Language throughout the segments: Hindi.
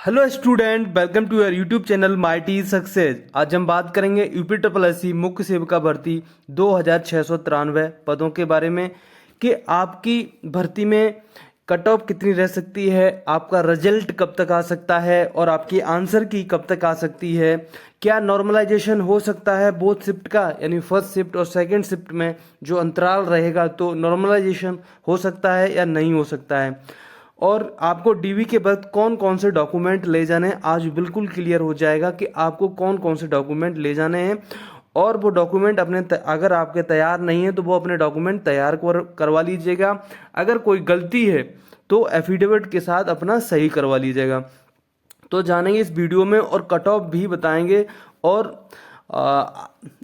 Hello student, welcome to your YouTube channel mighty success. आज हम बात करेंगे यूपी ट्रिपल एससी मुख्य सेविका भर्ती 2693 पदों के बारे में कि आपकी भर्ती में कट ऑफ कितनी रह सकती है, आपका रिजल्ट कब तक आ सकता है और आपकी आंसर की कब तक आ सकती है, क्या नॉर्मलाइजेशन हो सकता है बोथ शिफ्ट का, यानी फर्स्ट शिफ्ट और सेकंड शिफ्ट में जो अंतराल रहेगा तो नॉर्मलाइजेशन हो सकता है या नहीं हो सकता है, और आपको डीवी के बाद कौन कौन से डॉक्यूमेंट ले जाने हैं। आज बिल्कुल क्लियर हो जाएगा कि आपको कौन कौन से डॉक्यूमेंट ले जाने हैं, और वो डॉक्यूमेंट अगर आपके तैयार नहीं है तो वो अपने डॉक्यूमेंट तैयार करवा लीजिएगा। अगर कोई गलती है तो एफिडेविट के साथ अपना सही करवा लीजिएगा। तो जानेंगे इस वीडियो में और कट ऑफ भी बताएंगे, और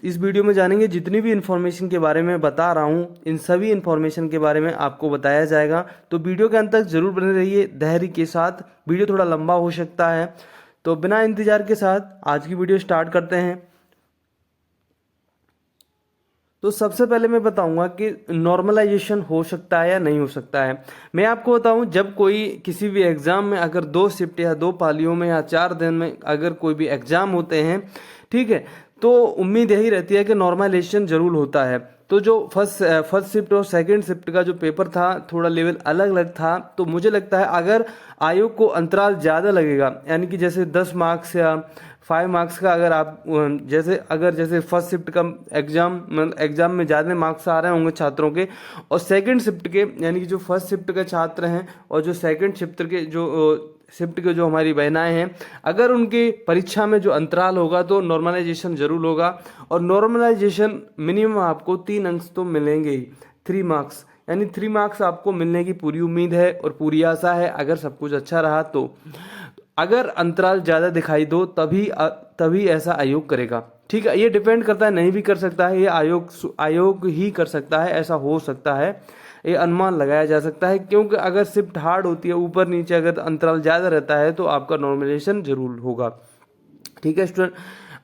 इस वीडियो में जानेंगे जितनी भी इन्फॉर्मेशन के बारे में बता रहा हूँ, इन सभी इन्फॉर्मेशन के बारे में आपको बताया जाएगा। तो वीडियो के अंत तक जरूर बने रहिए धैर्य के साथ। वीडियो थोड़ा लंबा हो सकता है, तो बिना इंतजार के साथ आज की वीडियो स्टार्ट करते हैं। तो सबसे पहले मैं बताऊंगा कि नॉर्मलाइजेशन हो सकता है या नहीं हो सकता है। मैं आपको बताऊं, जब कोई किसी भी एग्जाम में अगर 2 शिफ्ट या 2 पालियों में या 4 दिन में अगर कोई भी एग्जाम होते हैं, ठीक है, तो उम्मीद यही रहती है कि नॉर्मलाइजेशन जरूर होता है। तो जो फर्स्ट शिफ्ट और सेकंड शिफ्ट का जो पेपर था थोड़ा लेवल अलग अलग था, तो मुझे लगता है अगर आयोग को अंतराल ज़्यादा लगेगा, यानी कि जैसे 10 मार्क्स या 5 मार्क्स का, अगर आप जैसे फर्स्ट शिफ्ट का एग्जाम में ज़्यादा मार्क्स आ रहे होंगे छात्रों के, और सेकंड शिफ्ट के, यानी कि जो फर्स्ट शिफ्ट के छात्र हैं और जो सेकंड शिफ्ट के जो हमारी बहनाएं हैं, अगर उनकी परीक्षा में जो अंतराल होगा तो नॉर्मलाइजेशन जरूर होगा। और नॉर्मलाइजेशन मिनिमम आपको 3 अंक तो मिलेंगे ही, 3 मार्क्स, यानी 3 मार्क्स आपको मिलने की पूरी उम्मीद है और पूरी आशा है अगर सब कुछ अच्छा रहा तो। अगर अंतराल ज़्यादा दिखाई दो तभी ऐसा आयोग करेगा, ठीक है। ये डिपेंड करता है, नहीं भी कर सकता है, ये आयोग ही कर सकता है, ऐसा हो सकता है, ये अनुमान लगाया जा सकता है। क्योंकि अगर शिफ्ट हार्ड होती है, ऊपर नीचे अगर अंतराल ज़्यादा रहता है तो आपका नॉर्मलाइजेशन जरूर होगा, ठीक है स्टूडेंट।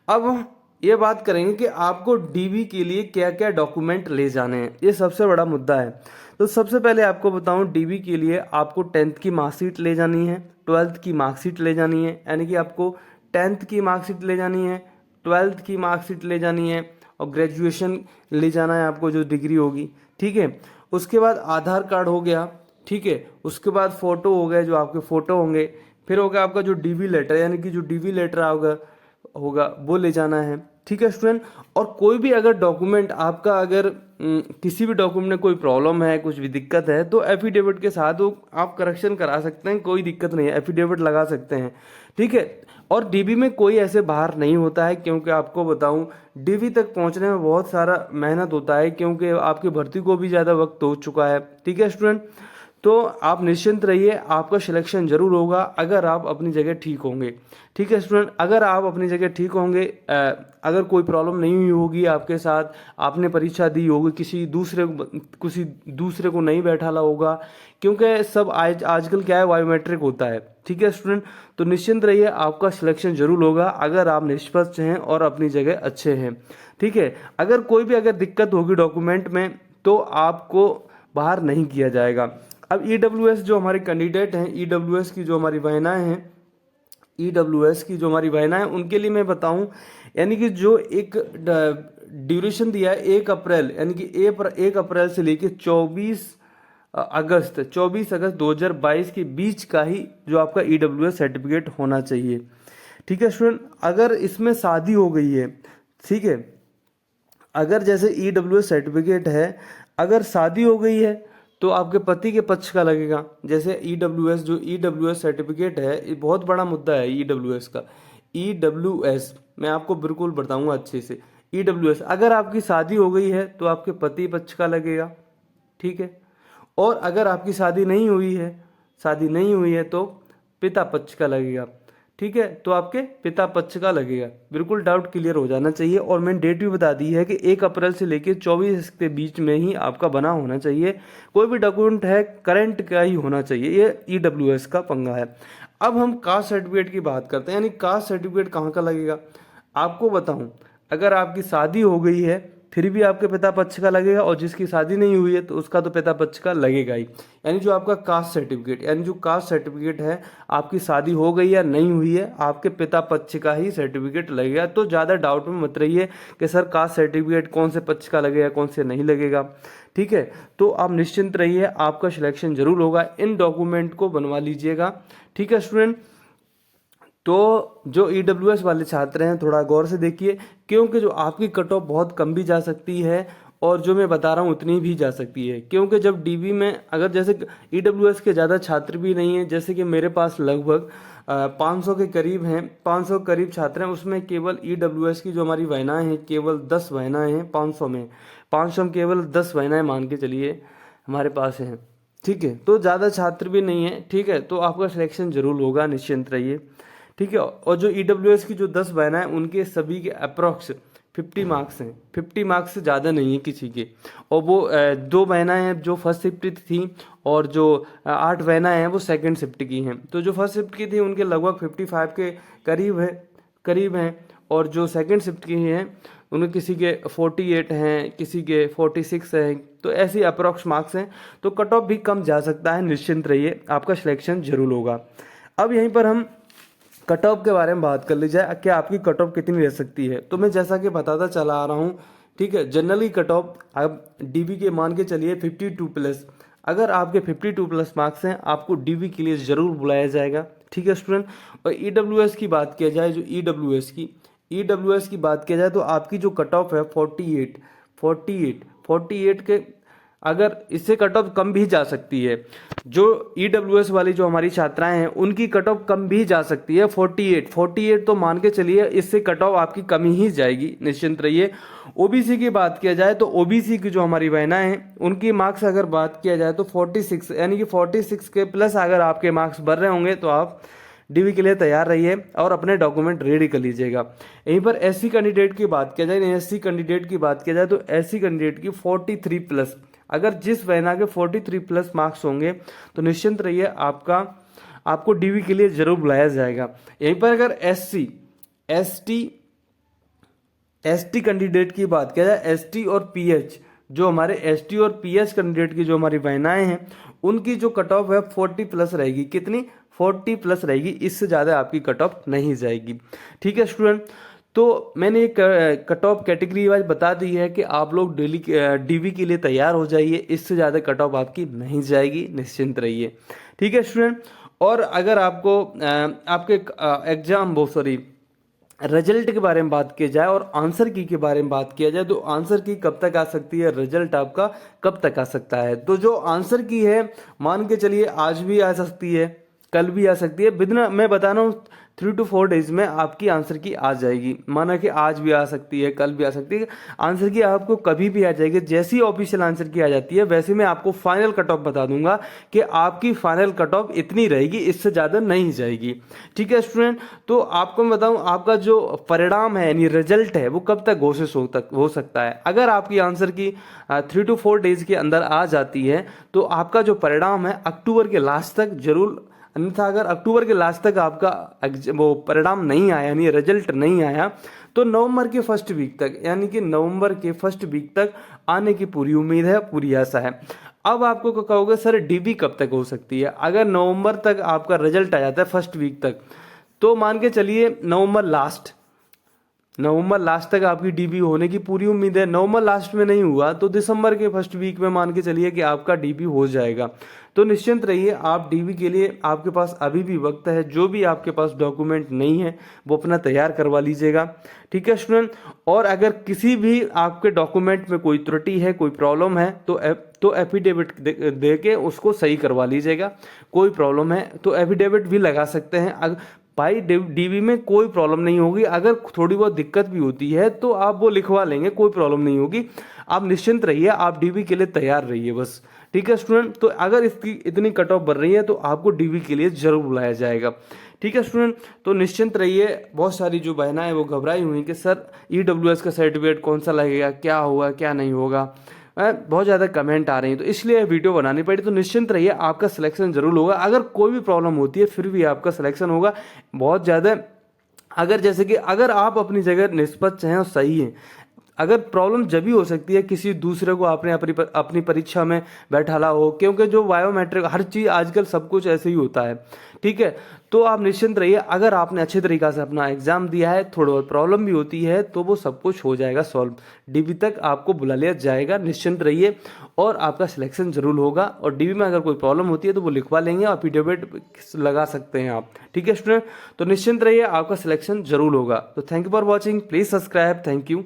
अब ये बात करेंगे कि आपको डीवी के लिए क्या क्या डॉक्यूमेंट ले जाने हैं, ये सबसे बड़ा मुद्दा है। तो सबसे पहले आपको बताऊं, डीवी के लिए आपको 10th की मार्कशीट ले जानी है, 12th की मार्कशीट ले जानी है, यानी कि आपको 10th की मार्कशीट ले जानी है, 12th की मार्कशीट ले जानी है, और ग्रेजुएशन ले जाना है आपको जो डिग्री होगी, ठीक है। उसके बाद आधार कार्ड हो गया, ठीक है। उसके बाद फोटो हो गए, जो आपके फोटो होंगे। फिर होगा आपका जो डीवी लेटर, यानी कि जो डीवी लेटर होगा वो ले जाना है, ठीक है स्टूडेंट। और कोई भी अगर डॉक्यूमेंट आपका, अगर किसी भी डॉक्यूमेंट में कोई प्रॉब्लम है, कुछ भी दिक्कत है, तो एफिडेविट के साथ वो आप करेक्शन करा सकते हैं, कोई दिक्कत नहीं है, एफिडेविट लगा सकते हैं, ठीक है। और डीबी में कोई ऐसे बाहर नहीं होता है, क्योंकि आपको बताऊं डीबी तक पहुंचने में बहुत सारा मेहनत होता है, क्योंकि आपकी भर्ती को भी ज़्यादा वक्त हो चुका है, ठीक है स्टूडेंट। तो आप निश्चिंत रहिए, आपका सिलेक्शन जरूर होगा अगर आप अपनी जगह ठीक होंगे, ठीक है स्टूडेंट। अगर आप अपनी जगह ठीक होंगे, अगर कोई प्रॉब्लम नहीं हुई होगी आपके साथ, आपने परीक्षा दी होगी, किसी दूसरे को नहीं बैठाला होगा, क्योंकि सब आजकल क्या है, बायोमेट्रिक होता है, ठीक है स्टूडेंट। तो निश्चिंत रहिए, आपका सिलेक्शन जरूर होगा अगर आप निष्पक्ष हैं और अपनी जगह अच्छे हैं, ठीक है। अगर कोई भी दिक्कत होगी डॉक्यूमेंट में तो आपको बाहर नहीं किया जाएगा। अब ईडब्ल्यूएस जो हमारे कैंडिडेट हैं, ईडब्ल्यूएस की जो हमारी बहनाएं हैं, उनके लिए मैं बताऊं, यानी कि जो एक ड्यूरेशन दिया है 1 अप्रैल, यानी कि 1 अप्रैल से लेकर 24 अगस्त 2022 के बीच का ही जो आपका ईडब्ल्यूएस सर्टिफिकेट होना चाहिए, ठीक है स्टूडेंट। अगर इसमें शादी हो गई है, ठीक है, अगर जैसे ईडब्ल्यूएस सर्टिफिकेट है, अगर शादी हो गई है तो आपके पति के पक्ष का लगेगा। जैसे ईडब्ल्यूएस सर्टिफिकेट है, ये बहुत बड़ा मुद्दा है ईडब्ल्यूएस का। ईडब्ल्यूएस मैं आपको बिल्कुल बताऊंगा अच्छे से। ईडब्ल्यूएस अगर आपकी शादी हो गई है तो आपके पति पक्ष का लगेगा, ठीक है। और अगर आपकी शादी नहीं हुई है तो पिता पक्ष का लगेगा, ठीक है। तो आपके पिता पक्ष का लगेगा, बिल्कुल डाउट क्लियर हो जाना चाहिए। और मैंने डेट भी बता दी है कि 1 अप्रैल से लेकर 24 के बीच में ही आपका बना होना चाहिए। कोई भी डॉक्यूमेंट है करंट का ही होना चाहिए, ये ईडब्ल्यूएस का पंगा है। अब हम कास्ट सर्टिफिकेट की बात करते हैं, यानी कास्ट सर्टिफिकेट कहाँ का लगेगा। आपको बताऊं, अगर आपकी शादी हो गई है फिर भी आपके पिता पक्ष का लगेगा, और जिसकी शादी नहीं हुई है तो उसका तो पिता पक्ष का लगेगा ही। यानी जो आपका कास्ट सर्टिफिकेट, यानी जो कास्ट सर्टिफिकेट है, आपकी शादी हो गई या नहीं हुई है, आपके पिता पक्ष का ही सर्टिफिकेट लगेगा। तो ज़्यादा डाउट में मत रहिए कि सर कास्ट सर्टिफिकेट कौन से पक्ष का लगेगा, कौन से नहीं लगेगा। ठीक है, तो आप निश्चिंत रहिए, आपका सिलेक्शन जरूर होगा। इन डॉक्यूमेंट को बनवा लीजिएगा। ठीक है स्टूडेंट, तो जो ईडब्ल्यूएस वाले छात्र हैं थोड़ा गौर से देखिए, क्योंकि जो आपकी कट ऑफ बहुत कम भी जा सकती है और जो मैं बता रहा हूँ उतनी भी जा सकती है। क्योंकि जब डीबी में अगर जैसे ईडब्ल्यूएस के ज़्यादा छात्र भी नहीं हैं, जैसे कि मेरे पास लगभग 500 के करीब हैं, 500 करीब छात्र हैं, उसमें केवल ईडब्ल्यूएस की जो हमारी वहनाएँ हैं केवल 10 वहनाएँ हैं 500 में। 500 में केवल 10 वहनाएँ मान के चलिए हमारे पास हैं। ठीक है, तो ज़्यादा छात्र भी नहीं है। ठीक है, तो आपका सिलेक्शन जरूर होगा, निश्चिंत रहिए। ठीक है, और जो ईडब्ल्यूएस की जो 10 बहना है उनके सभी के अप्रॉक्स 50 मार्क्स हैं। 50 मार्क्स से ज़्यादा नहीं है किसी के। और वो 2 बहना हैं जो फर्स्ट शिफ्ट की थी, और जो 8 बहना हैं वो सेकंड शिफ्ट की हैं। तो जो फर्स्ट शिफ्ट की थी उनके लगभग 55 के करीब हैं, और जो सेकंड शिफ्ट की हैं उनके किसी के 48 हैं, किसी के 46 हैं। तो ऐसी अप्रॉक्स मार्क्स हैं, तो कट ऑफ भी कम जा सकता है। निश्चिंत रहिए, आपका सिलेक्शन जरूर होगा। अब यहीं पर हम कट ऑफ के बारे में बात कर ली जाए कि आपकी कट ऑफ कितनी रह सकती है। तो मैं जैसा कि बताता चला आ रहा हूँ, ठीक है, जनरली कट ऑफ अब डीबी के मान के चलिए 52+। अगर आपके 52+ मार्क्स हैं, आपको डीबी के लिए ज़रूर बुलाया जाएगा। ठीक है स्टूडेंट, और ईडब्ल्यूएस की बात किया जाए, जो ईडब्ल्यूएस की बात किया जाए तो आपकी जो कट ऑफ है 48 के, अगर इससे कट ऑफ कम भी जा सकती है। जो ईडब्ल्यूएस वाली जो हमारी छात्राएं हैं उनकी कट ऑफ कम भी जा सकती है 48 तो मान के चलिए इससे कट ऑफ आपकी कम ही जाएगी, निश्चिंत रहिए। ओबीसी की बात किया जाए तो ओबीसी की जो हमारी बहनाएं हैं उनकी मार्क्स अगर बात किया जाए तो 46, यानी कि 46 के प्लस अगर आपके मार्क्स बढ़ रहे होंगे तो आप डीवी के लिए तैयार रहिए और अपने डॉक्यूमेंट रेडी कर लीजिएगा। यहीं पर एससी कैंडिडेट की बात किया जाए, एससी कैंडिडेट की बात किया जाए तो एससी कैंडिडेट की 43+, अगर जिस वहना के 43+ मार्क्स होंगे तो निश्चिंत रहिए आपको डीवी के लिए जरूर बुलाया जाएगा। यहीं पर अगर एसटी कैंडिडेट की बात किया जाए, एसटी और पीएच, जो हमारे एसटी और पीएच कैंडिडेट की जो हमारी वहनाएं हैं उनकी जो कट ऑफ है 40+ रहेगी। कितनी? 40+ रहेगी, इससे ज़्यादा आपकी कट ऑफ नहीं जाएगी। ठीक है स्टूडेंट, तो मैंने एक कट ऑफ कैटेगरी वाइज बता दी है कि आप लोग डेली डीवी के लिए तैयार हो जाइए, इससे ज़्यादा कट ऑफ आपकी नहीं जाएगी, निश्चिंत रहिए। ठीक है स्टूडेंट, और अगर आपको आपके रिजल्ट के बारे में बात की जाए और आंसर की के बारे में बात किया जाए तो आंसर की कब तक आ सकती है, रिजल्ट आपका कब तक आ सकता है। तो जो आंसर की है मान के चलिए आज भी आ सकती है, कल भी आ सकती है, मैं बता रहा हूँ 3 to 4 डेज में आपकी आंसर की आ जाएगी। माना कि आज भी आ सकती है, कल भी आ सकती है, आंसर की आपको कभी भी आ जाएगी। जैसी ऑफिशियल आंसर की आ जाती है वैसे मैं आपको फाइनल कट ऑफ बता दूंगा कि आपकी फाइनल कट ऑफ इतनी रहेगी, इससे ज़्यादा नहीं जाएगी। ठीक है स्टूडेंट, तो आपको मैं बताऊँ आपका जो परिणाम है यानी रिजल्ट है वो कब तक घोषित हो सकता है। अगर आपकी आंसर की 3 to 4 डेज के अंदर आ जाती है तो आपका जो परिणाम है अक्टूबर के लास्ट तक जरूर, अन्यथा अगर अक्टूबर के लास्ट तक आपका वो परिणाम नहीं आया यानी रिजल्ट नहीं आया तो नवंबर के फर्स्ट वीक तक, यानी कि नवंबर के फर्स्ट वीक तक आने की पूरी उम्मीद है, पूरी आशा है। अब आपको कहोगे सर डीबी कब तक हो सकती है। अगर नवंबर तक आपका रिजल्ट आ जाता है फर्स्ट वीक तक, तो मान के चलिए नवंबर लास्ट तक आपकी डीबी होने की पूरी उम्मीद है। नवंबर लास्ट में नहीं हुआ तो दिसंबर के फर्स्ट वीक में मान के चलिए कि आपका डीबी हो जाएगा। तो निश्चिंत रहिए, आप डीबी के लिए आपके पास अभी भी वक्त है। जो भी आपके पास डॉक्यूमेंट नहीं है वो अपना तैयार करवा लीजिएगा। ठीक है स्टूडेंट, और अगर किसी भी आपके डॉक्यूमेंट में कोई त्रुटि है, कोई प्रॉब्लम है तो एफिडेविट दे के उसको सही करवा लीजिएगा। कोई प्रॉब्लम है तो एफिडेविट भी लगा सकते हैं। भाई डीबी में कोई प्रॉब्लम नहीं होगी, अगर थोड़ी बहुत दिक्कत भी होती है तो आप वो लिखवा लेंगे, कोई प्रॉब्लम नहीं होगी। आप निश्चिंत रहिए, आप डीबी के लिए तैयार रहिए बस। ठीक है स्टूडेंट, तो अगर इसकी इतनी कट ऑफ बढ़ रही है तो आपको डीवी के लिए जरूर बुलाया जाएगा। ठीक है स्टूडेंट, तो निश्चिंत रहिए। बहुत सारी जो बहनाएं वो घबराई हुई कि सर ईडब्ल्यूएस का सर्टिफिकेट कौन सा लगेगा, क्या होगा क्या नहीं होगा, बहुत ज़्यादा कमेंट आ रही है, तो इसलिए वीडियो बनानी पड़ी। तो निश्चिंत रहिए, आपका सिलेक्शन जरूर होगा। अगर कोई भी प्रॉब्लम होती है फिर भी आपका सिलेक्शन होगा। बहुत ज़्यादा अगर जैसे कि अगर आप अपनी जगह निष्पक्ष हैं और सही हैं, अगर प्रॉब्लम जब भी हो सकती है किसी दूसरे को आपने अपनी परीक्षा में बैठाला हो, क्योंकि जो बायोमेट्रिक हर चीज़ आजकल सब कुछ ऐसे ही होता है, ठीक है। तो आप निश्चिंत रहिए, अगर आपने अच्छे तरीक़ा से अपना एग्जाम दिया है, थोड़ी बहुत प्रॉब्लम भी होती है तो वो सब कुछ हो जाएगा सॉल्व, डीबी तक आपको बुला लिया जाएगा, निश्चिंत रहिए और आपका सिलेक्शन जरूर होगा। और डीबी में अगर कोई प्रॉब्लम होती है तो वो लिखवा लेंगे और एफिडेविट लगा सकते हैं आप, ठीक है स्टूडेंट। तो निश्चिंत रहिए, आपका सिलेक्शन जरूर होगा। तो thank you for watching, please subscribe, thank you.